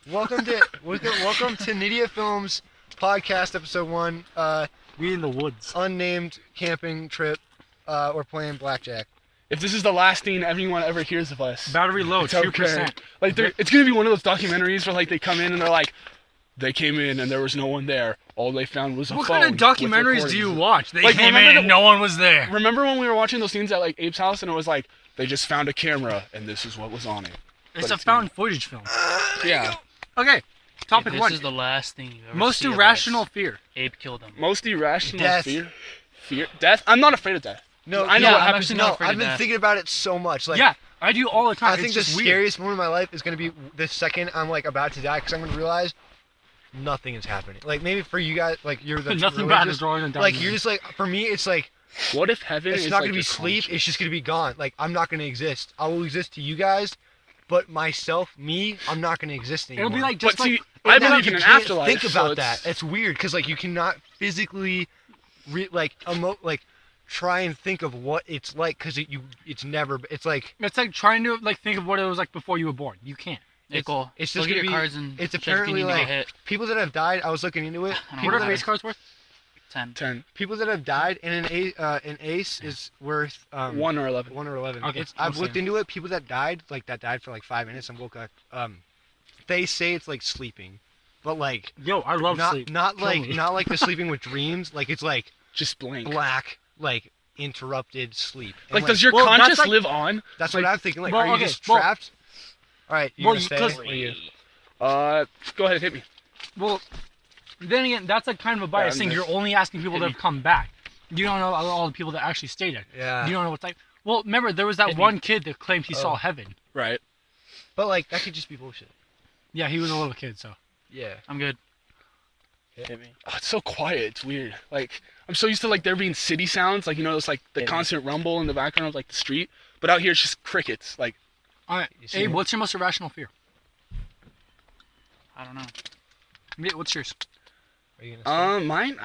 welcome to Nidia Films podcast episode 1. We in the woods. Unnamed camping trip. We're playing blackjack. If this is the last thing anyone ever hears of us, Battery low, it's 2%. okay. Like, it's gonna be one of those documentaries where like they come in and they're like, they came in and there was no one there. All they found was a What phone. kind of documentaries do you watch? They Like, came remember in and no one was there. Remember when we were watching those scenes at like Abe's house and it was like they just found a camera and this is what was on it. It's a found footage film. Yeah. Okay, topic This 1. is the last thing you ever Most see of irrational us. fear. Abe killed him. Most irrational Death. fear. Death. I'm not afraid of death. No, I know yeah, what I'm happens. actually not afraid I've of been death. thinking about it so much. Like, Yeah, I do all the time. I think the It's just weird. scariest moment of my life is going to be the second I'm like about to die, because I'm going to realize nothing is happening. Like, maybe for you guys, like, you're the Nothing bad religious, is rolling down. like, you're just like, for me, it's like, What if heaven it's is not like going to be your sleep, conscience? it's just going to be gone. Like, I'm not going to exist. I will exist to you guys, but myself, me, I'm not going to exist anymore. It'll be like But just like see, I Now believe you in an can't afterlife. Think about so that. It's weird because like you cannot physically, try and think of what it's like because it's never. It's like it's like trying to like think of what it was like before you were born. You can't. Nicole, it's look just at your gonna be- cards and it's check if you apparently need to go like hit. people that have died. I was looking into it. I don't People What know. are that, face cards worth? 10. 10, people that have died and an ace is worth 1 or 11. 1 or 11. Okay, I've I'm looked saying. into it. People that died for like 5 minutes and woke up. They say it's like sleeping, but like Yo, I love not sleep. not Kill like me. not like the sleeping with dreams. Like it's like Just blank. black, like interrupted sleep. And, Like, does your well, that's conscious like- live on? That's like- what I'm thinking. Like, well, are you okay, just well- trapped? All right, you well, gonna stay? because- Or you? Go ahead and hit me. Well, then again, that's like kind of a bias I'm thing. just- You're only asking people Hit that me. have come back. You don't know all the people that actually stayed there. Yeah. You don't know what type. Well, remember there was that Hit me. one kid that claimed he Oh. saw heaven. Right. But like, that could just be bullshit. Yeah, he was a little kid, so. Yeah. I'm good. Hit me. Oh, it's so quiet. It's weird. Like, I'm so used to like there being city sounds, like, you know, it's like the Yeah. constant rumble in the background of like the street. But out here it's just crickets. Like, All right, You see Abe, it? what's your most irrational fear? I don't know. Yeah, what's yours? Are you gonna stay? mine.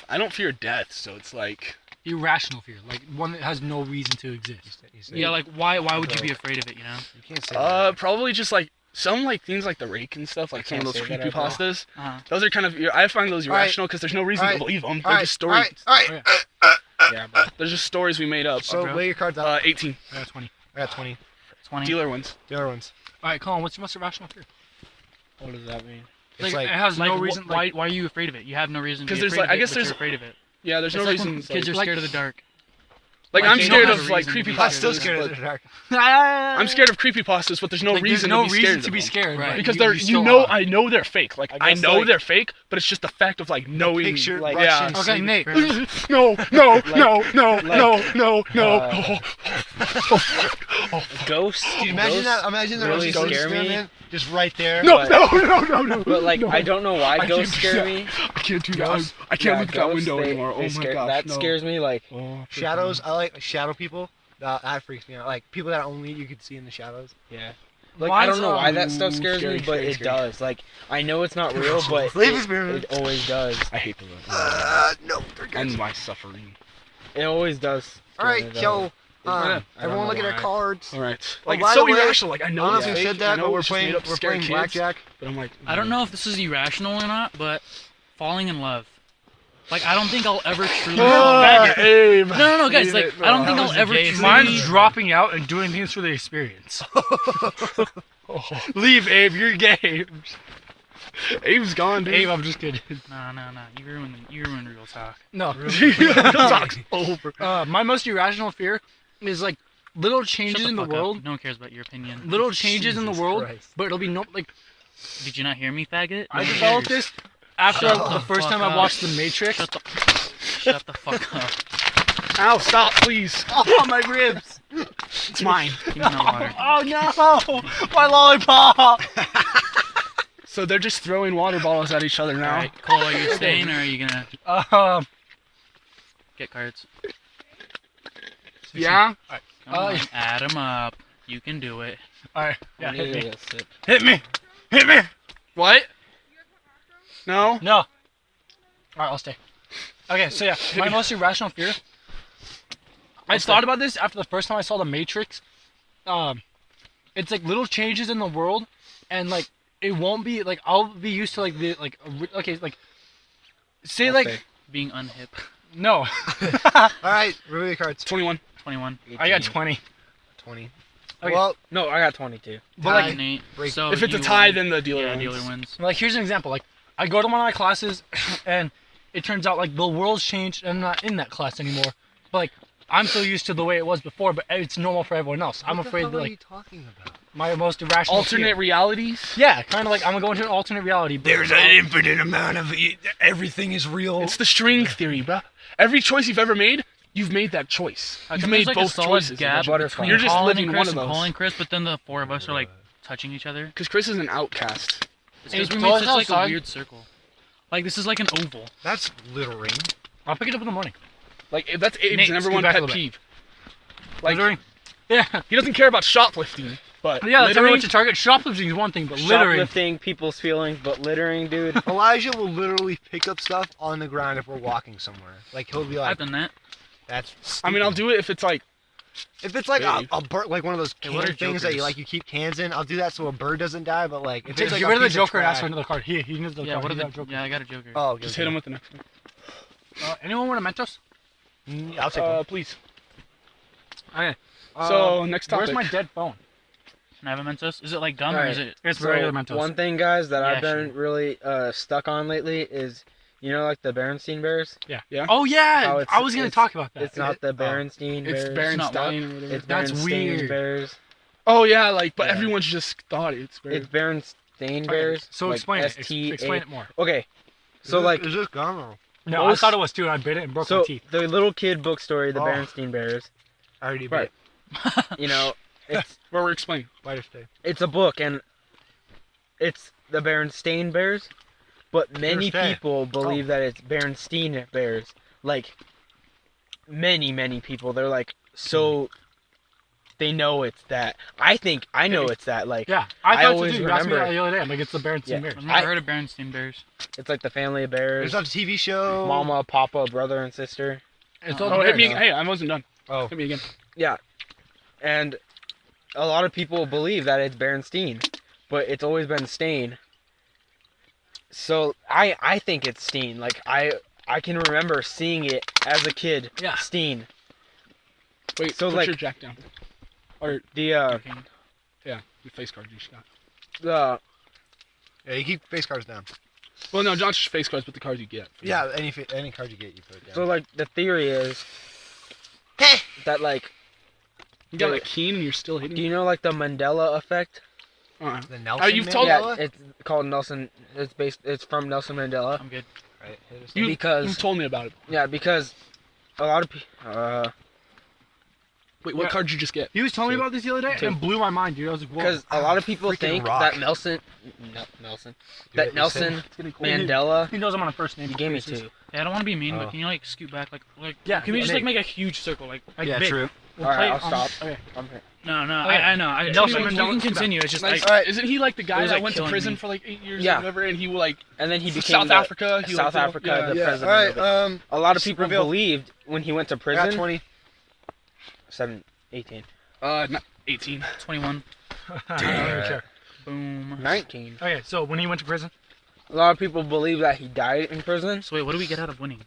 I don't fear death, so it's like Irrational fear, like one that has no reason to exist. You stay. Yeah, like why would you be afraid of it, you know? You can't say that. probably just like some like things like the rake and stuff, like some of can't those say that creepy out loud. pastas. Uh-huh. Those are kind of I find those All right. irrational because there's no reason All to right. believe them. All They're right, just stories. All right. Yeah, bro. They're just stories we made up. So bro. lay your cards out. 18 I got 20. I got 20. 20. dealer ones. The other ones. All right, Colin, what's your most irrational fear? What does that mean? It's Like, like, it has Like, no reason. why Like, are you afraid of it? You have no reason to 'Cause be there's, afraid like, of I it, guess but there's- you're afraid of it. Yeah, there's It's no like when reason. kids are like- scared of the dark. Like, like, I'm they scared don't of have a like reason to be creepy I'm scared still of scared pastas. of the dark. I'm scared of creepy pastas, but there's no like, reason there's no to be reason scared to of be them. scared, Right. Because You they're still are. I know they're fake. Like I I guess, know like- they're fake, but it's just the fact of like knowing. Picture like, Russian yeah. Okay, Nate. No, no. Ghosts. Dude, imagine ghosts that. Imagine that really Russian scare me. experiment just right there. No. But like, no. I don't know why I ghosts can't do scare that. me. I can't do that. Ghosts? I can't Yeah, look at that ghosts, window they- anymore. they Oh my scare- gosh. That no. scares me. Like, Oh, Shadows. I like shadow people. That freaks me out. Like people that only you could see in the shadows. yeah. Like, Why I don't is, know why that stuff Ooh, scares scary, me, but scary, it scary. does. Like, I know it's not real, but Sleep it, experiment. it always does. I hate the No, they're good. and my suffering. It always does. All right, yo. I don't Everyone, look at know their why. cards. All right. Oh, Like by it's so the way, irrational. Like I know I don't it's know if you fake. said that, I know but we're it's just made playing up to we're scare playing kids, blackjack. But I'm like, I don't know if this is irrational or not, but falling in love. Like, I don't think I'll ever truly Ah, Abe. No, guys, Leave like, it, I don't bro. think That I'll was the ever gayest truly... thing. Mine's dropping out and doing things for the experience. Leave, Abe. You're gay. Abe's gone, dude. Abe, I'm just kidding. No. You ruined real talk. No. Talk's over. My most irrational fear is like little Shut changes the in the fuck world. up. No one cares about your opinion. Little changes in the Jesus world, Christ. but it'll be no like. Did you not hear me, faggot? I No one developed cares. this after Shut the the first fuck time I up. watched The Matrix. Shut the fuck up. Ow! Stop, please. Oh, my ribs! It's mine. Give me no water. Oh no! My lollipop! So they're just throwing water bottles at each other now. Alright, Cole, are you staying or are you gonna get cards? Yeah. Come on, add them up. You can do it. Alright, yeah, I hit need me. to sit. Hit me! Hit me! What? No. No. Alright, I'll stay. Okay, so yeah, my most irrational fear. I thought about this after the first time I saw The Matrix. It's like little changes in the world, and like it won't be like I'll be used to like the like okay like say I'll like stay. Being unhip. no. All right, review your cards. 21. 21. I got 20. 20. Okay. Well, No, I got 22. But like Nate. break- So If it's a you tie, win. then the dealer yeah, wins. dealer wins. like here's an example. Like I go to one of my classes and it turns out like the world's changed and I'm not in that class anymore. But like I'm so used to the way it was before, but it's normal for everyone else. I'm what the afraid hell that are you like talking about? my most irrational Alternate fear. realities. Yeah, kind of like I'm gonna go into an alternate reality. But There's an infinite amount of everything is real. It's the string theory, bro. Every choice you've ever made, you've made that choice. How You've come made there's, both like, a solid choices. gap between You're just Colin living and one Chris of and those. Colin and Chris, but then the four of us are like touching each other. Because Chris is an outcast. It's because we It's made all such like a outside. weird circle. Like this is like an oval. That's littering. I'll pick it up in the morning. Like that's Abe's Nate, number scoot one back a pet little bit. peeve. Like Littering. Yeah. he doesn't care about shoplifting, but Yeah, that's littering, everyone to target. Shoplifting is one thing, but littering. Shoplifting people's feelings, but littering, dude. Elijah will literally pick up stuff on the ground if we're walking somewhere. Like he'll be like, I've done that. "That's." I mean, I'll do it if it's like If it's like Hey. a bird, like one of those Hey, can what are things that you jokers? like, you keep cans in. I'll do that so a bird doesn't die. But like, if Get it's like rid of a the piece of Joker and ask for trash- another card. He needs the Yeah, card. what are He's the? got Joker. Yeah, I got a Joker. Oh, just hit him with the next one. Anyone want a Mentos? I'll take one. Please. Okay. So next topic. Where's my dead phone? Can I have a Mentos? Is it like gum or Alright. is it? It's So, regular Mentos. one thing, guys, that Yeah, I've been sure. really stuck on lately is, you know, like the Berenstein Bears. Oh yeah, Oh, it's- I was gonna it's- talk about that. It's not the Berenstein It's Bears. not Berenstein or whatever. It's That's Berenstain weird. Bears. Oh yeah, like but Yeah. everyone's just thought it's It's Berenstein. Berenstain Bears. So like explain it. STA. Explain it more. Okay, so like, is this gum or? No, Most- I thought it was too, and I bit it and broke my so teeth. the little kid book story, the Oh. Berenstein Bears. I already Right. bit. You know, it's Where we're explaining. Spider stay. it's a book, and it's the Berenstain Bears, but many Berenstain. people believe that it's Berenstein Bears. Like, many people. They're like, so they know it's that. I think I know it's that. Like, Yeah, I I thought always so too. You asked me remember that the other day. I'm like, it's the Berenstein Yeah. Bears. I've never I- heard of Berenstain Bears. it's like the family of bears. There's not a TV show. Mama, Papa, brother, and sister. It's Oh, all Oh, the hit me. Bears. Hey, I wasn't done. Oh, Hit me again. Yeah, and a lot of people believe that it's Berenstein, but it's always been Stain. So I think it's Steen. Like I can remember seeing it as a kid. Yeah. Steen. Wait, So, put like- your jack down. Or The Okay. yeah, the face card you just got. the yeah. You keep face cards down. Well, no, not just face cards, but the cards you get. Yeah, any card you get, you put it down. so like the theory is that like, You got a keen and you're still hitting. do you know like the Mandela effect? the Nelson. you've told- Mandela? Yeah, it's called Nelson. It's from Nelson Mandela. I'm good. Right, hit us. You because told me about it. yeah, because a lot of people. Wait, what Yeah. card did you just get? He was telling me Two. about this the other day, Two. and it blew my mind, dude. I was like, whoa. Because a lot of people Freaking think rock. that Nelson Do that it, Nelson It's getting cold. Mandela. He knows I'm on a first name. He gave me basis. two. Yeah, I don't want to be mean, Oh. but can you like scoot back, like Yeah, Can we just Nate. like make a huge circle, like Yeah, big? true. We'll All right, play I'll on- stop. Okay. I'm here. No, no, Okay. I know. Nelson You Mandela- can continue. It's just Like, like Alright. isn't he like the It guy was, that like, went to killing prison me. for like 8 years Yeah. or whatever, and he like And then he for became South the, Africa? He South like, Africa, yeah. the Yeah. president. All of it. right. A lot of people reveal. believed when he went to I got prison. 20. 18. 21. I don't even care. Boom. 19. Okay, so when he went to prison, A lot of people believe that he died in prison. So wait, what do we get out of winning?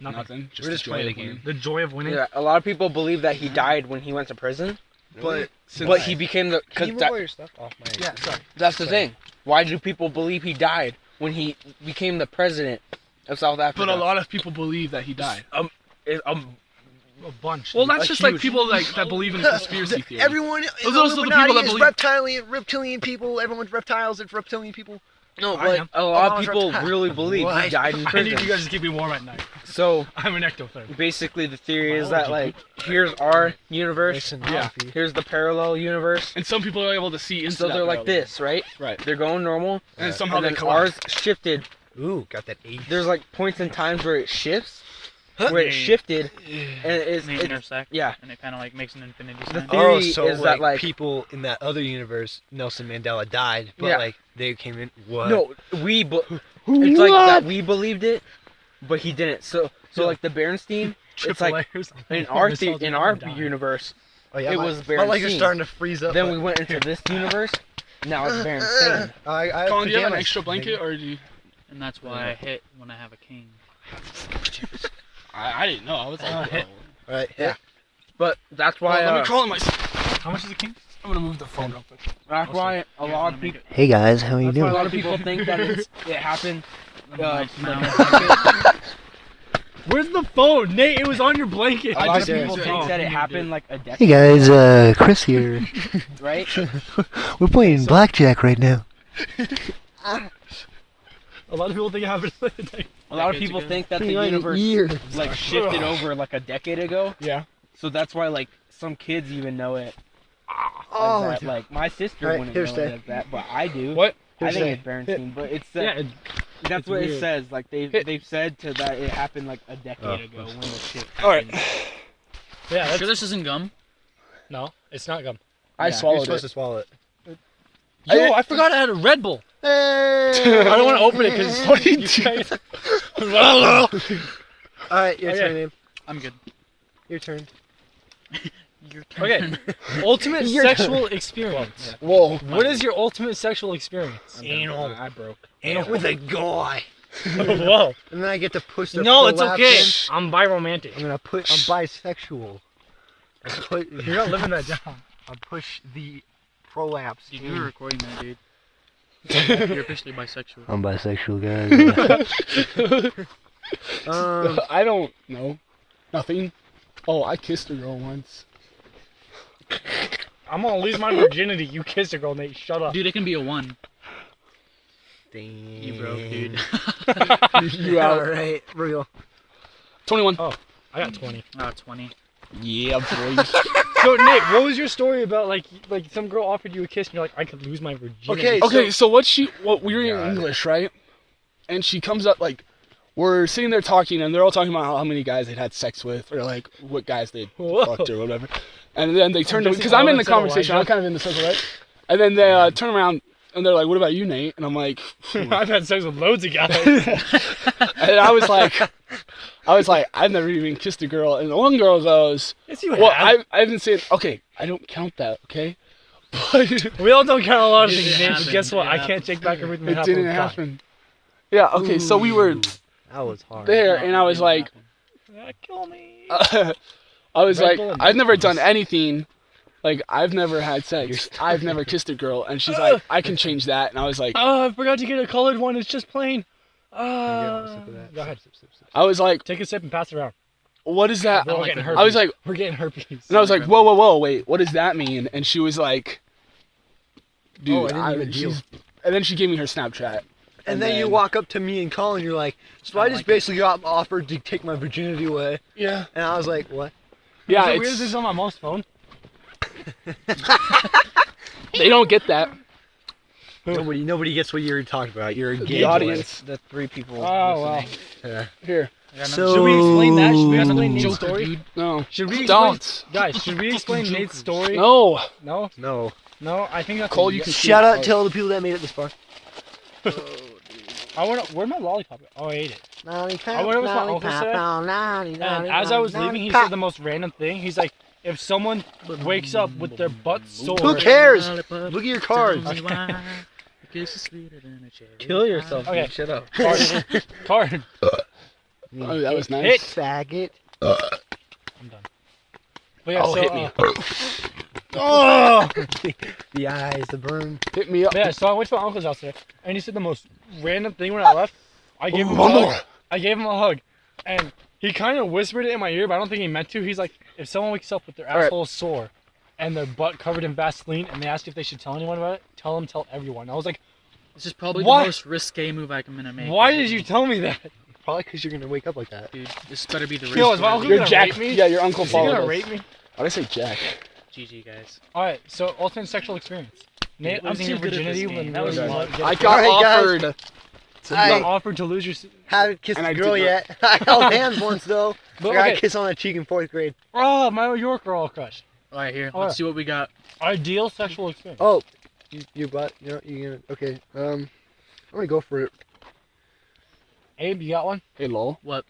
nothing. Nothing. We're just the playing joy the of game. winning. The joy of winning. Yeah, a lot of people believe that he died when he went to prison, But but he became the. can you Cause move that, all your stuff off my? Yeah, sorry. that's the Sorry. thing. Why do people believe he died when he became the president of South Africa? But a lot of people believe that he died. It- A bunch. Well, dude. that's A just like huge- people like that believe in conspiracy theory. Everyone. Those are the people that is believe- reptilian people. Everyone's reptiles. It's reptilian people. No, I but am. a lot Oh, of people reptile. really believe he What? died in I need you prison. guys to keep me warm at night. So I'm an ectotherm. basically, the theory is that like here's our universe, Yeah. here's the parallel universe. And some people are able to see into So that they're like reality. this, right? Right. They're going normal, And then somehow and they then collapse. ours shifted. Ooh, got that 8. There's like points in times where it shifts, Huh? where it Nate. shifted, and it's Nate intersect. yeah. And it kind of like makes an infinity The sign. theory Oh, so is like, that like people in that other universe, Nelson Mandela died, but Yeah. like they came in. What? no, it's like that we believed it, but he didn't. So like the Berenstein, it's Triple like layers. in our Missiles in and our die. universe, Oh, yeah, it my- was my legs are Berenstein. starting to freeze up. then but- we went into this universe, now it's Berenstain. I have Colin, do you have an pajamas. extra blanket, or do you? And that's why I hit when I have a king. I didn't know. I was like, hit. oh. All right, Yeah. yeah. But that's why. Let me call it my. How much is a king? I'm gonna move the phone real quick. That's why a lot of people. Hey guys, how you That's why a lot of people think that it happened. Nice like, mount. Where's the phone, Nate? It was on your blanket. a lot of just people did. think that it You happened did. like a decade. Hey guys, Chris here. Right? We're playing blackjack right now. A lot of people think it happened. A lot of Decades people ago. think that the Like a universe year. like shifted over like a decade ago. Yeah. So that's why like some kids even know it. Oh, as that. Like my sister Alright, wouldn't know here's it that. as that, but I do. What? I Here's think that. it's Berenstain, but it's yeah, that's it's what it weird. says. Like they've said to that it happened like a decade Oh, ago when the shit All right. happened. yeah. That's, Sure, this isn't gum. no, it's not gum. I Yeah. You're swallowed supposed it. to swallow it. Yo, I forgot I had a Red Bull. Hey! I don't want to open it because What are you guys. All right, your Okay. turn, Abe. I'm good. Your turn. Your turn. Okay, ultimate sexual experience. Whoa. What is your ultimate sexual experience? Anal. I broke. Anal with a guy. Whoa. And then I get to push the No, it's prolapse okay. in. I'm biromantic. I'm gonna put. I'm bisexual. I put. You're not living that down. I push the prolapse. Dude, in. you were recording that, dude. You're officially bisexual. I'm bisexual, guys. I don't know. Nothing. Oh, I kissed a girl once. I'm gonna lose my virginity. You kissed a girl, Nate. Shut up. Dude, it can be a 1. Damn. You broke, dude. You out. Alright, real. 21. Oh. I got 20. Oh, 20. Yeah, boy. So Nate, what was your story about? Like some girl offered you a kiss and you're like, I could lose my virginity. Okay, Okay, so what we were in God. English, right? And she comes up like, we're sitting there talking, and they're all talking about how many guys they'd had sex with, or like what guys they'd Whoa. fucked or whatever. And then they turn to me, guessing because all I'm in the of them said conversation, I'm Elijah. kind of in the circle, right? And then they turn around, and they're like, what about you, Nate? And I'm like, I've had sex with loads of guys. and I was like, I've never even kissed a girl. And the one girl goes, Yes, you well, have. I haven't said, okay, I don't count that, okay? But We all don't count a lot of It things, didn't Nate, but happen. guess what? It I can't happened. take back everything that it happened. didn't with God. happen. Yeah, okay, so we were That was hard. there, and I was like, Kill me. I was Red like, Bull and I've never Red done Bulls. anything. Like, I've never had sex. I've never kissed a girl. And she's like, I can change that. And I was like, Oh, I forgot to get a colored one. It's just plain. Get a sip of that. Go ahead. I was like, Take a sip and pass it around. what is that? We're all like getting the- herpes. I was like, We're getting herpes. and I was like, whoa, wait, what does that mean? And she was like, dude, Oh, I didn't even deal. she's. And then she gave me her Snapchat. And then you walk up to me and Colin, you're like, so I just like basically got offered to take my virginity away. Yeah. And I was like, what? Yeah, Is it weird it's, this is on my mom's phone? they don't get that. Nobody gets what you're talking about. You're a gay The boy. audience. The 3 people. Oh, wow. listening. Yeah. Here. Should we explain that? Should we explain Nate's Joker, story? dude. No. Should we explain, Don't. guys? Should we explain Nate's story? No. No, No. no. I think that's Cole, a you yes. can Shout out to all the people that made it this far. I want. Where'd my lollipop go? Oh, I ate it. Lollipop, I went with my uncle today, And as I was leaving, he said the most random thing. He's like, if someone wakes up with their butt sore, Who cares? Look at your cards. Kill yourself. Okay. Dude. Shut up. Card. Oh, that was nice. Hit. Faggot. I'm done. But yeah, Oh, so, hit me. Oh. The eyes, the broom. Hit me up. But yeah, so I went to my uncle's house today, and he said the most random thing when I left. I gave him a One hug. more. I gave him a hug, and he kind of whispered it in my ear, but I don't think he meant to. He's like, if someone wakes up with their right. asshole sore, and their butt covered in Vaseline, and they ask if they should tell anyone about it, tell everyone. I was like, This is probably What? the most risque move I can make. why did you tell me that? Probably because you're going to wake up like that. Dude, this better be the Yo, is my race. uncle Your gonna Jack. rape me? Yeah, your uncle Is he gonna followed us. rape me? Why'd I say Jack? GG, guys. All right, so ultimate sexual experience. Nate, We're losing too your good at this virginity game. when That was you fun. I got Alright, guys. offered. you I got offered to lose your. haven't kissed And a I girl did yet. I held hands once, though. But, I got a okay. kiss on the cheek in 4th grade. Oh, my York girl crush. All right, here. Oh, Let's yeah. see what we got. Ideal sexual experience. Oh, your butt. You know, you gonna. Okay. I'm gonna go for it. Abe, you got one? Hey, lol. What?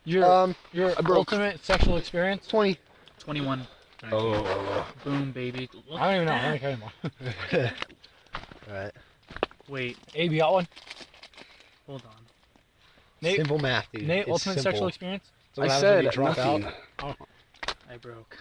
Your your I broke. ultimate sexual experience? 20. 21. Oh. Boom, baby. I don't even know. I don't care anymore. Right. Wait, Abe, you got one? hold on. Nate, Simple math, dude. Nate, It's ultimate simple. sexual experience? So I what happens when said you drop nothing. out? I broke.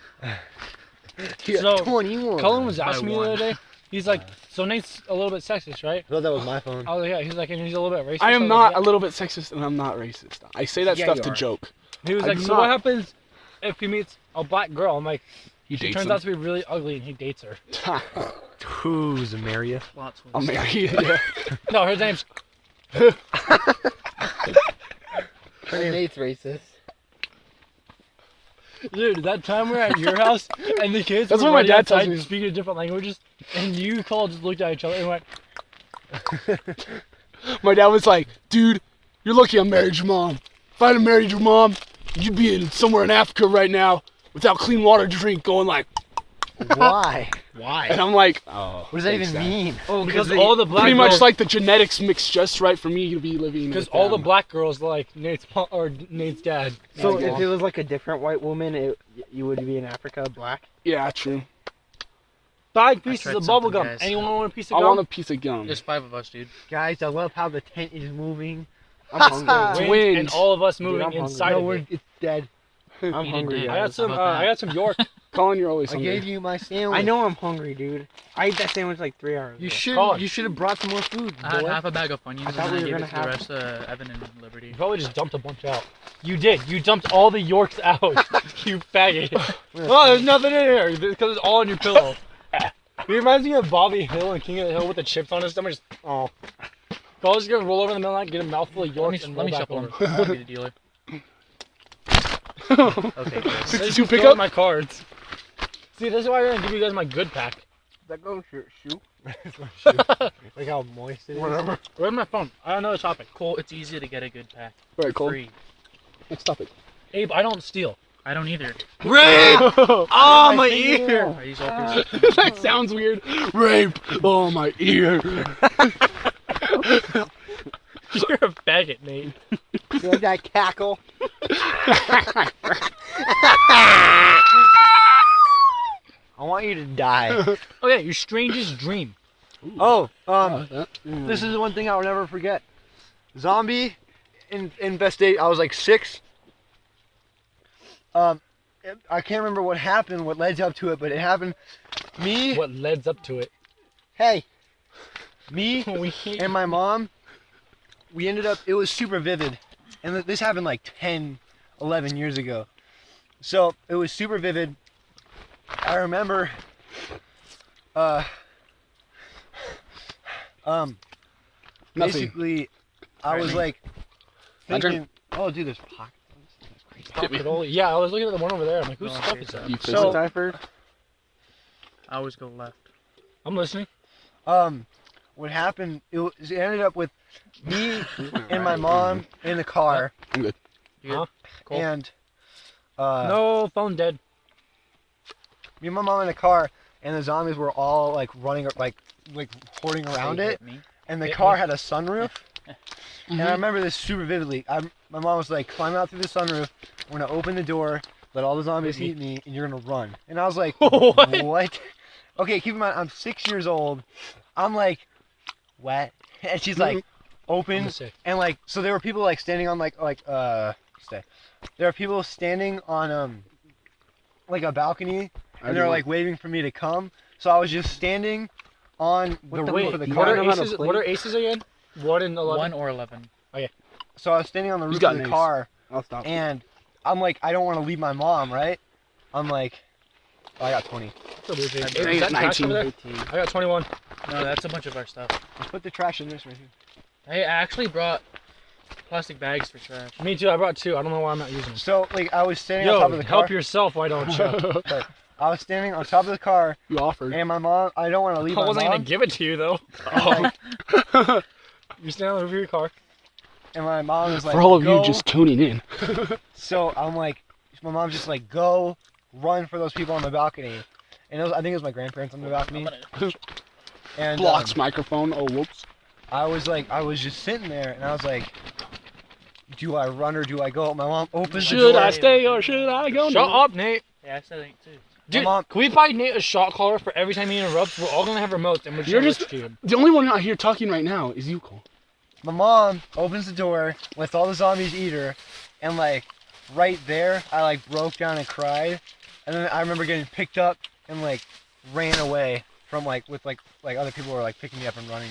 So, 21. Cullen was By asking me the one. other day. He's like, so Nate's a little bit sexist, right? I thought that was my phone. I was like, yeah. He's like, and he's a little bit racist. I am was not like, a little bit sexist, and I'm not racist. I say that Yeah, stuff you to are. joke. yeah. He was I'm like, so not. what happens if he meets a black girl? I'm like, He she dates turns him. out to be really ugly and he dates her. Who's Maria? Plot twist. I'll marry you. Yeah. No, her name's. Nate's racist. Dude, that time we were at your house and the kids That's were what my running dad tells outside me. speaking different languages, and you called just looked at each other and went, My dad was like, dude, you're lucky I married your mom. If I hadn't married your mom, you'd be in somewhere in Africa right now without clean water to drink, going like, Why? and I'm like, oh. What does that thanks, even Dad. mean? Oh, because all the black Pretty girls, much like the genetics mixed just right for me to be living because with all the them. black girls like Nate's mom or Nate's dad. So Nate's if mom. it was like a different white woman, you would be in Africa black. Yeah, true. 5 pieces tried of bubble something, gum. guys. Anyone want a piece of I gum? want a piece of gum. There's 5 of us, dude. Guys, I love how the tent is moving. I'm hungry. Wind and Wind. all of us Dude, moving I'm hungry. inside No, of it. it's dead. I'm Eat it, hungry. dude. I got Guys. some. How about I got some York. Colin, you're always I hungry. gave you my sandwich. I know I'm hungry, dude. I ate that sandwich like 3 hours. You ago. should. Colin. You should have brought some more food, I had boy. half a bag of Funyuns I and thought then I we were gave it gonna to the rest of Evan and Liberty. You probably just dumped a bunch out. You did. You dumped all the Yorks out. You faggot. Oh, there's nothing in here because it's all on your pillow. He reminds me of Bobby Hill and King of the Hill with the chips on his stomach. Just, oh. Colin's just gonna roll over in the middle of the night, get a mouthful of Let Yorks, and me roll back shuffle over. them. I'll be the dealer. Okay, good. 62 Fill pickup? out my cards. See, this is why I'm gonna give you guys my good pack. That goes your shoe. Like how moist it is. Where's my phone? I don't know the topic. Cole, it's easy to get a good pack. All right, Cole. Free. Let's stop it. Abe, I don't steal. I don't either. Rape! Oh, my ear! I use all three. That sounds weird. Rape. Oh, my ear. You're a faggot, Nate. You like that cackle? I want you to die. Oh yeah, your strangest dream. Oh, That- this is the one thing I'll never forget. Zombie infestation. I was like 6. I can't remember what happened, what led up to it, but it happened. Me, What leads up to it? hey, me We hate and my mom, we ended up, it was super vivid. And this happened like 10, 11 years ago. So it was super vivid. I remember, Nothing. basically, I was like I drink- thinking, oh dude, there's pocket. Poppadoli. Yeah, I was looking at the one over there. I'm like, whose Oh, stuff okay, is that? You So- so, first. I always go left. I'm listening. What happened, it ended up with me and my mom in the car, I'm good. You good? Huh? Cole? and No, phone dead. me and my mom in the car, and the zombies were all like running, like hoarding around They it, hit me. and the Hit car me. had a sunroof. And I remember this super vividly. My mom was like, climb out through the sunroof, we're gonna open the door, let all the zombies Hit eat me, and you're gonna run. And I was like, What? what? Okay, keep in mind, I'm 6 years old. I'm like, what? And she's like, I'm open. gonna say. And like, so there were people like standing on stay. There are people standing on like a balcony, and they're like waiting for me to come. So I was just standing on the roof Wait, of the what car. are aces? What are aces again? 1 and 11. 1 or 11. So I was standing on the Who's roof got of an the ace? car, I'll stop. and I'm like, I don't want to leave my mom, right? I'm like, oh, I got 20. That's a weird thing. That's Is great. that trash 19. over there? 18. I got 21. No, that's a bunch of our stuff. Let's put the trash in this right here. Hey, I actually brought plastic bags for trash. Me too. I brought 2. I don't know why I'm not using them. So like, I was standing on Yo, top of the car. help yourself. Why don't you? I was standing on top of the car, You offered. and my mom. I don't want to leave I my wasn't mom. gonna give it to you though. You stand on the roof of your car. And my mom was like, For all of go. you just tuning in. So I'm like, my mom's just like, go, run for those people on the balcony. And I think it was my grandparents on the balcony. And Blocks microphone. Oh, whoops. I was just sitting there, and I was like, do I run or do I go? My mom opens the Should door. I stay or should I go? Shut up, Nate. Yeah, I said it too. Dude, mom- can we buy Nate a shot caller for every time he interrupts? We're all gonna have remotes and we're You're just just- to him. The only one out here talking right now is you, Cole. My mom opens the door, lets all the zombies eat her, and like right there, I like broke down and cried, and then I remember getting picked up and like ran away from like with like other people were like picking me up and running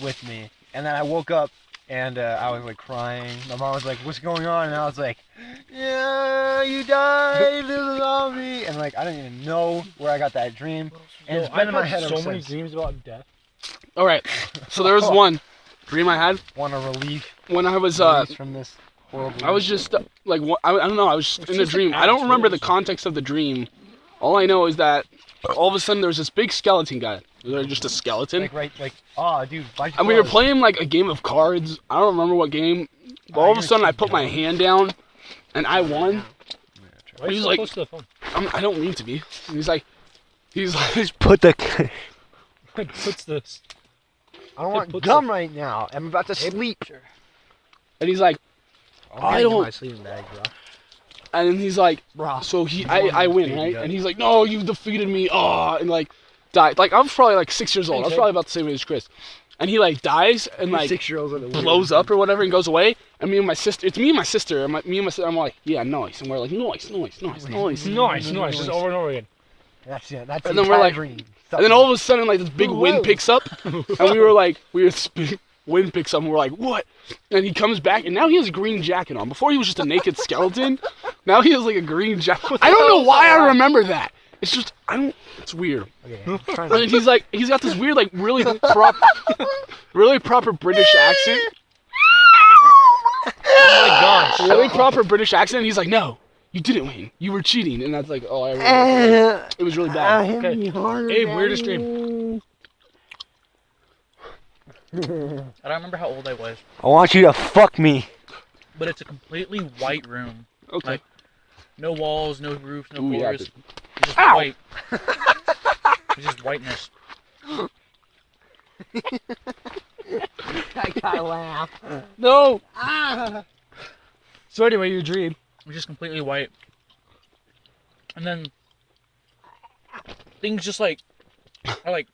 with me, and then I woke up and I was like crying. My mom was like, "What's going on?" And I was like, "Yeah, you died, there's a zombie," and like I didn't even know where I got that dream, and it's been I've in my had head so ever many since. dreams about death. All right. So there was one dream I had Want a relief when I was release from this horrible. I was just like I don't know. I was just in a just dream. an I don't axe, remember really, the context of the dream. All I know is that all of a sudden there was this big skeleton guy. There's just a skeleton, like right like oh dude. Why'd you and we were close? playing like a game of cards. I don't remember what game. But all of a you're sudden I too put my dumb. hand down, and I won. Why are you He's so like- close to the phone? I don't mean to be. And he's like, Put the. What's this? I don't Hey, want put gum right now. I'm about to sleep. and he's like, I don't- my sleeping bag, bro. and then he's like, Bro. so I win, right? And he's like, no, you defeated me. Oh, and like died. Like I was probably like 6 years old. I was probably about the same age as Chris. And he like dies and like 6-year-olds are the blows up or whatever and goes away. And me and my sister, it's me and my sister. And me and my sister, I'm like, yeah, nice. And we're like, nice. Nice, just over and over again. That's it. That's And the then we're entire like- dream. And then all of a sudden, like this big wind picks up, and we were like, wind picks up, and we're like, what? And he comes back, and now he has a green jacket on. Before he was just a naked skeleton. Now he has like a green jacket. I don't know why I remember that. It's just It's weird. Okay, I'm trying And to, he's like, he's got this weird, like really proper British accent. Oh my gosh. Really proper British accent. And he's like, no, you didn't win. You were cheating. And that's like, oh, I remember. It was really bad. Okay. Abe, weirdest dream. I don't remember how old I was, I want you to fuck me. but it's a completely white room. Okay. Like, no walls, no roof, no Ooh, yeah, floors. dude. It's just Ow! white. It's just whiteness. I gotta laugh. No. So anyway, your dream. It's just completely white. And then things just like are like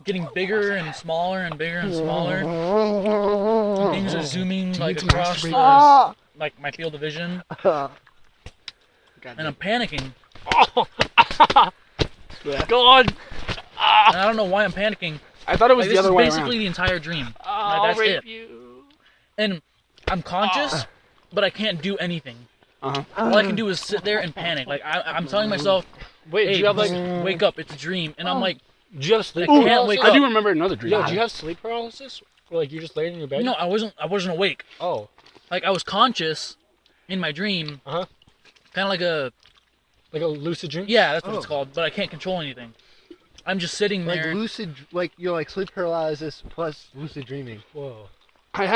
getting bigger and smaller and bigger and smaller. And things are zooming like to across masturbate? like my field of vision. God And I'm panicking. Oh. Go on. And I don't know why I'm panicking. I thought it was Like, the this other is way basically around. the entire dream. I'll that's rape it. you. And I'm conscious, but I can't do anything. Uh-huh. All I can do is sit there and panic. Like I'm telling myself, Wait, "Hey, do you have like? just wake up! It's a dream." And I'm like, Do you have sleep I can't paralysis? wake I up. do remember another dream. Yo, do you have sleep paralysis? Or like you just laid in your bed? "No, I wasn't awake. Oh. Like I was conscious in my dream, Uh-huh. kind of like a Like a lucid dream? yeah, that's what it's Oh. called. But I can't control anything. I'm just sitting Like there. lucid, like you're like sleep paralysis plus lucid dreaming. Whoa. that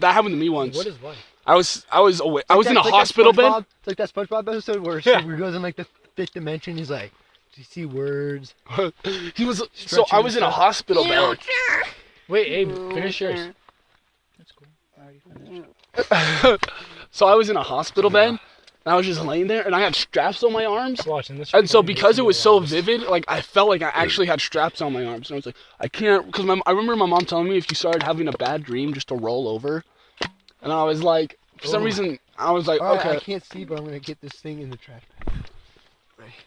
happened to me once. What is life? I was awake. I was in a It's like hospital that bed. SpongeBob- It's like that SpongeBob episode where Yeah. he goes in like the fifth dimension. He's like, "Do you see words?" He was so Stretching I was in a and stuff. hospital bed. Wait, Abe, finish yours. That's cool. I already finished. So I was in a hospital bed, and I was just laying there, and I had straps on my arms. Watching this. And so because it was so vivid, like I felt like I actually had straps on my arms, and I was like, I can't, because I remember my mom telling me if you started having a bad dream, just to roll over. And I was like, for some Ooh. reason, I was like, All right, okay. I can't see, but I'm gonna get this thing in the trash.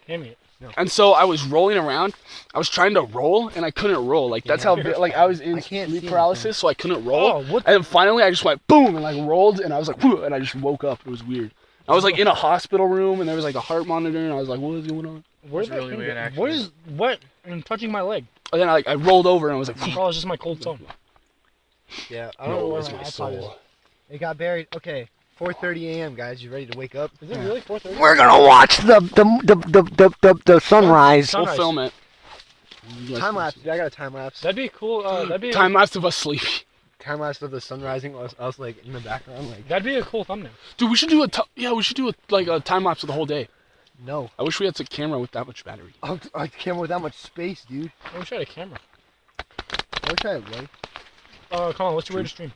Hand me it. And so I was rolling around. I was trying to roll, and I couldn't roll. Like that's how like I was in I can't sleep see paralysis, so I couldn't roll. Oh, what? And then finally, I just went boom and like rolled, and I was like, whew, and I just woke up. It was weird. I was like in a hospital room, and there was like a heart monitor, and I was like, what is going on? Where's That's my really finger? weird, What actually. is what? I'm touching my leg. And then I rolled over, and I was like, Oh, it's just my cold phone. Yeah, I don't know no, where it's my my iPod is. soul. It got buried. Okay, 4:30 a.m. Guys, you ready to wake up? Is it really 4:30? We're gonna watch the sunrise. We'll Sunrise. film it. Time lapse. Dude, I got a time lapse. That'd be cool. That'd be Time lapse of us sleeping. Time lapse of the sun rising. Us like in the background. Like That'd be a cool thumbnail. Dude, we should do we should do a time lapse of the whole day. no, I wish we had a camera with that much battery. I can't with that much space, dude. I wish I had a camera. I wish I had one. Come on, what's your weirdest dream?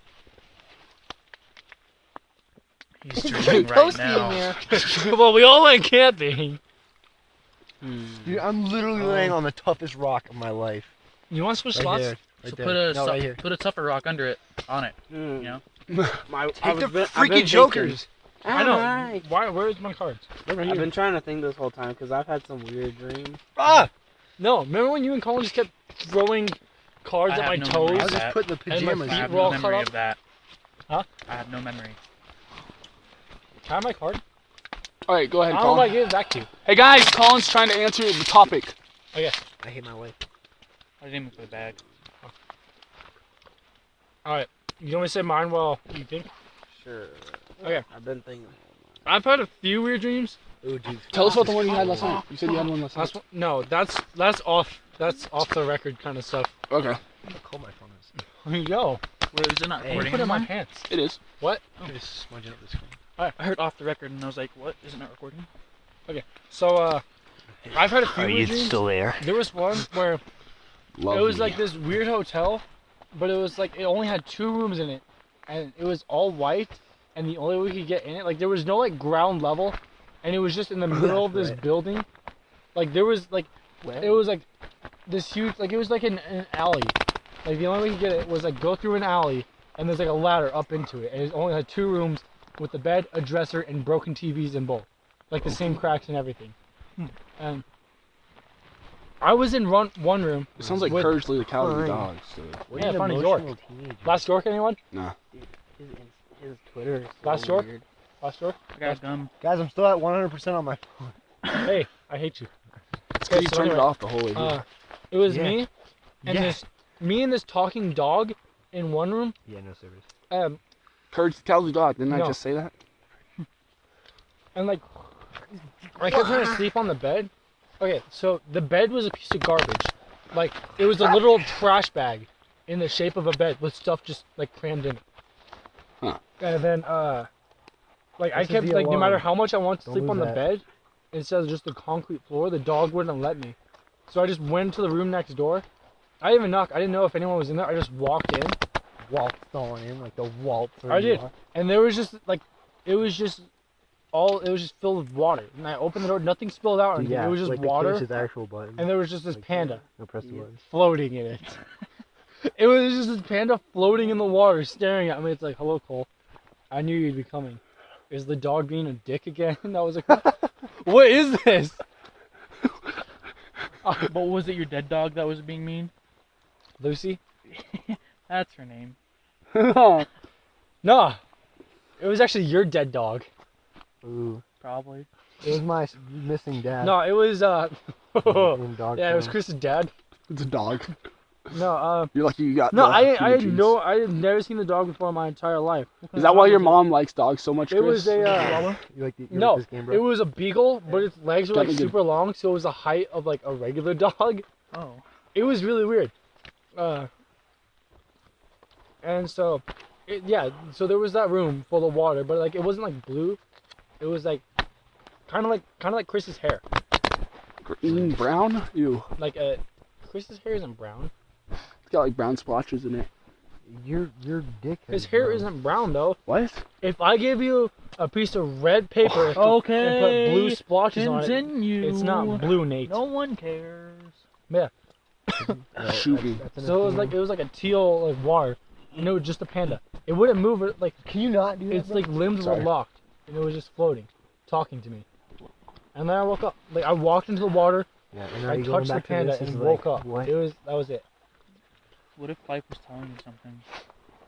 He's dreaming right Posty in now. there. Well, we all went camping. Dude, I'm literally laying on the toughest rock of my life. You want to switch Right slots? there. So Right put there. a No, right here. put a tougher rock under it, on it. Mm. You know. Take the freaking jokers. I know. Why? Where's my cards? They're right I've here. been trying to think this whole time because I've had some weird dreams. Ah! No, remember when you and Colin just kept throwing cards I at have my no toes? memory I of was just that. putting the And my pajamas. I feet have were all no cut memory up. of that. Huh? I have no memory. Can I have my card? All right, go I ahead, don't know if I Colin. gave it back to you. Hey guys, Colin's trying to answer the topic. I hate my life. I didn't even put it back. Alright, you want me to say mine while you think? Sure. Okay. I've been thinking. I've had a few weird dreams. Ooh, dude. Tell us about the one you had last night. You said you had one last night. No, that's off the record kind of stuff. Okay, Cold my phone is. There you go. Wait, is it not Hey. I recording put it in my anymore? pants. it is. Just smudging up the screen. I heard off the record and I was like, what? Isn't it recording? So I've had a few Are weird you dreams. still there? There was one where Love it was me. like this weird hotel, but it was like it only had 2 rooms in it, and it was all white, and the only way we could get in it, like there was no like ground level, and it was just in the middle of this Right. building. Like there was like it was like this huge, like it was like an alley. Like the only way you could get it was like go through an alley, and there's like a ladder up into it, and it only had 2 rooms with a bed, a dresser, and broken TVs in both, like the same cracks and everything. And I was in one room. It sounds like with- Courage the Cowardly Fine. Dog. So. Yeah, funny York. Last York, anyone? His Twitter is so Last York? weird. Last York? I got gum. Guys, I'm still at 100% on my phone. Hey, I hate you. It's because you so turned it anyway, off the whole way. It was Yeah. me and Yeah. this talking dog in one room. Yeah, no service. Courage the Cowardly Dog. Didn't I No. just say that? And like I kept trying to sleep on the bed. Okay, so the bed was a piece of garbage. Like it was a literal trash bag in the shape of a bed with stuff just like crammed in it. Huh. And then like I This is kept the like no matter alarm. how much I wanted to Don't sleep lose on the that. bed, instead of just the concrete floor, the dog wouldn't let me. So I just went to the room next door. I didn't even knock. I didn't know if anyone was in there. I just walked in. Waltzed on in, like the waltz. I did. And there was just like, it was just filled with water. And I opened the door, nothing spilled out. And it was just water. His actual button. And there was just this panda No, press the button. floating in it. It was just this panda floating in the water, staring at me. It's like, hello, Cole. I knew you'd be coming. Is the dog being a dick again? I was like, what is this? But was it your dead dog that was being mean? Lucy? That's her name. Nah. It was actually your dead dog. Ooh. Probably. It was my missing dad. No, it was, In dog yeah, it was form. Chris's dad. It's a dog. No, You're lucky you got. no, the I human had genes. no, I had never seen the dog before in my entire life. Is that why your mom likes dogs so much, Chris? It was a, You like, you no, like this game, bro? it was a beagle, but its legs were like Definitely good. super long, so it was the height of like a regular dog. Oh. It was really weird. And so, so there was that room full of water, but like it wasn't like blue. It was like kind of like Chris's hair. Brown? Ew. Like Chris's hair isn't brown. It's got like brown splotches in it. Your dick. His hair isn't brown though. What? If I give you a piece of red paper and put blue splotches on it, Continue. it's not blue, Nate. No one cares. Shoot me. So it was like a teal like water, and it was just a panda. It wouldn't move. It like Can you not do that? its like limbs Sorry. were locked, and it was just floating, talking to me. And then I woke up. Like I walked into the water, Yeah, and now I you're going touched the back to panda, this, and is woke like, up. What? That was it. What if Pipe was telling you something?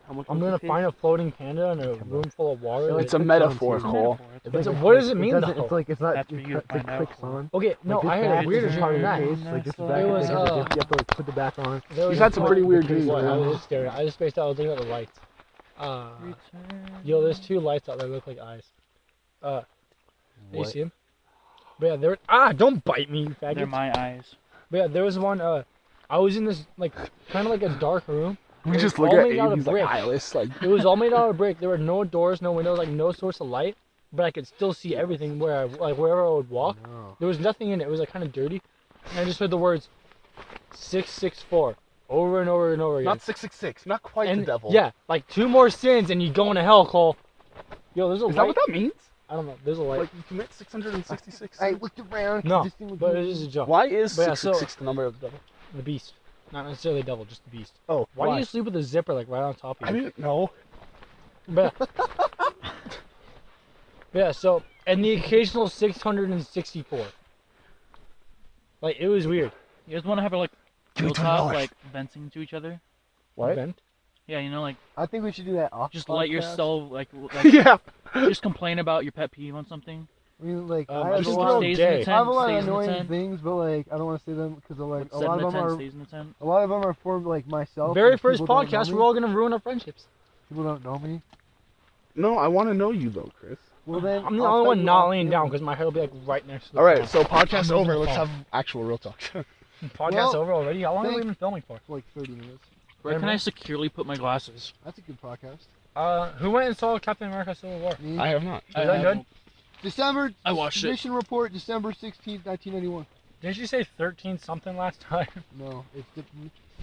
How much I'm was gonna the find a floating panda in a room full of water. It's a metaphor, Cole. It's what does it mean, doesn't- though? It's like it's not. That's for you to It find out. clicks on. Okay, no, Like, I this had a back weirder is dream part of than the that. case, like this is It back. was, you have to like put the back on. There was You've had this some one- pretty weird dreams, What? I man. was just staring. I just spaced out. I was looking at the lights. Yo, there's 2 lights out there that look like eyes. Do you What? see them? But yeah, there. Don't bite me, you They're faggot. my eyes. But yeah, there was one. I was in this like kind of like a dark room. We It just was look all at made out Abe, of he's like brick. eyeless, like It was all made out of brick. There were no doors, no windows, like no source of light. But I could still see everything wherever I would walk. No. There was nothing in it. It was like kind of dirty. And I just heard the words 664 over and over and over again. not 666, not quite and the devil. yeah, like 2 more sins and you going to hell, Cole. Yo, there's a Is that light. what that means? I don't know. There's a light. Like you commit 666. I looked around. No, this thing was but it moving. is a joke. Why is But yeah, 666 the number of the devil? The beast. Not necessarily devil, just the beast. Oh, Why do you sleep with a zipper like right on top of I you? didn't know. But yeah, so and the occasional 664. Like it was weird. You guys want to have like Give me hilltop, $20. like venting to each other? What? Vent? Yeah, you know, like I think we should do that off. just podcast. let yourself like Yeah. just complain about your pet peeve on something. I mean, like, I I have just a throw lot. stays gay. in the tent. I have a lot stays of in the annoying tent. things, but like, I don't want to say them because like a Sit lot in of the them tent, are. stays in the tent. A lot of them are for like myself. Very and first people don't know podcast, me. we're all gonna ruin our friendships. People don't know me. No, I want to know you though, Chris. Well then, I'm the I'll only tell one you not off laying camera. down because my hair will be like right next to the All right, phone. so podcast I'm over. moving the Let's phone. have actual real talk. Podcast Well, over already? How long have we thank- been filming for? Like 30 minutes. Where can I securely put my glasses? That's a good podcast. Who went and saw Captain America Civil War? Me. I have not. Is that good? December. I watched it. Mission report, December 16th, 1991. Didn't you say 13 something last time? No, it's the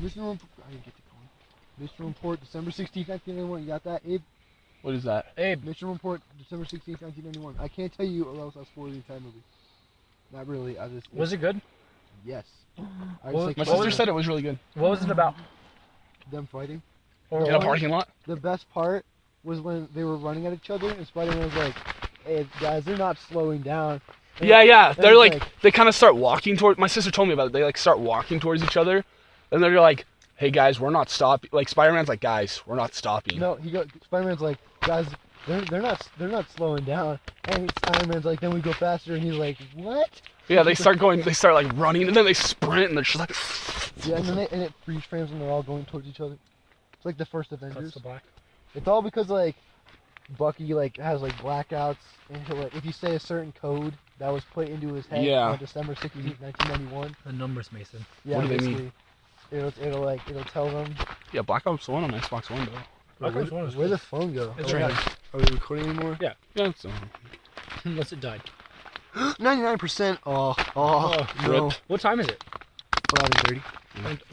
mission report. I didn't get the call. Mission report, December 16th, 1991. You got that, Abe? What is that? Abe, Mission report, December 16th, 1991. I can't tell you, or else I'll spoil the entire movie. Not really. I just. was it good? Yes. I What- just like My What sister was- said it was really good. What was it about? them fighting. Or In a parking lot. The best part was when they were running at each other, and Spider-Man was like, "Hey guys, they're not slowing down." And- Yeah. They're it's like they kind of start walking toward. My sister told me about it. They like start walking towards each other, and they're like, "Hey guys, we're not stopping." Like Spider-Man's like, "Guys, we're not stopping." No, Spider-Man's like, "Guys, they're not slowing down." And Spider-Man's like, "Then we go faster," and he's like, "What?" Yeah, they start going. They start like running, and then they sprint, and they're just like. Yeah, and then it freeze frames when they're all going towards each other. It's like the first Cuts Avengers. to black. It's all because like Bucky like has like blackouts, and he'll, like if you say a certain code that was put into his head Yeah. on December 16th, 1991. The numbers, Mason. Yeah, What do they mean? basically, it'll tell them Yeah, Black Ops 1 on Xbox One though. Black Ops 1 is where cool. the phone go. It's Oh, right yeah. Are we recording anymore? Yeah, it's, Unless it died. 99%. Oh, no. Rip. What time is it? 11:30.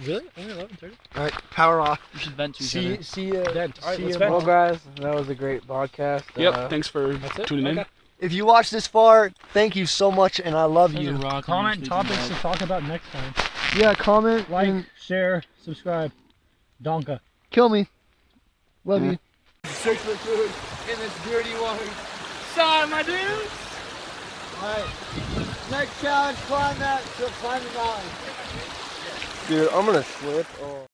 Really? Only 11:30? All right, power off. We should vent to each See, other. see ya. Dent. All right, see let's ya, vent. Mom. Well, guys, that was a great podcast. Yep. Thanks for That's it? tuning in. Okay. If you watched this far, thank you so much, and I love There's a you. rock on your Comment sleeping topics bag. to talk about next time. Yeah, comment, Like, and share, subscribe. Donka. kill me. Love Yeah. you. Search for food in this dirty water. Sorry, my dude. Alright. Next challenge, climb the mountain. Dude, I'm gonna slip. Oh.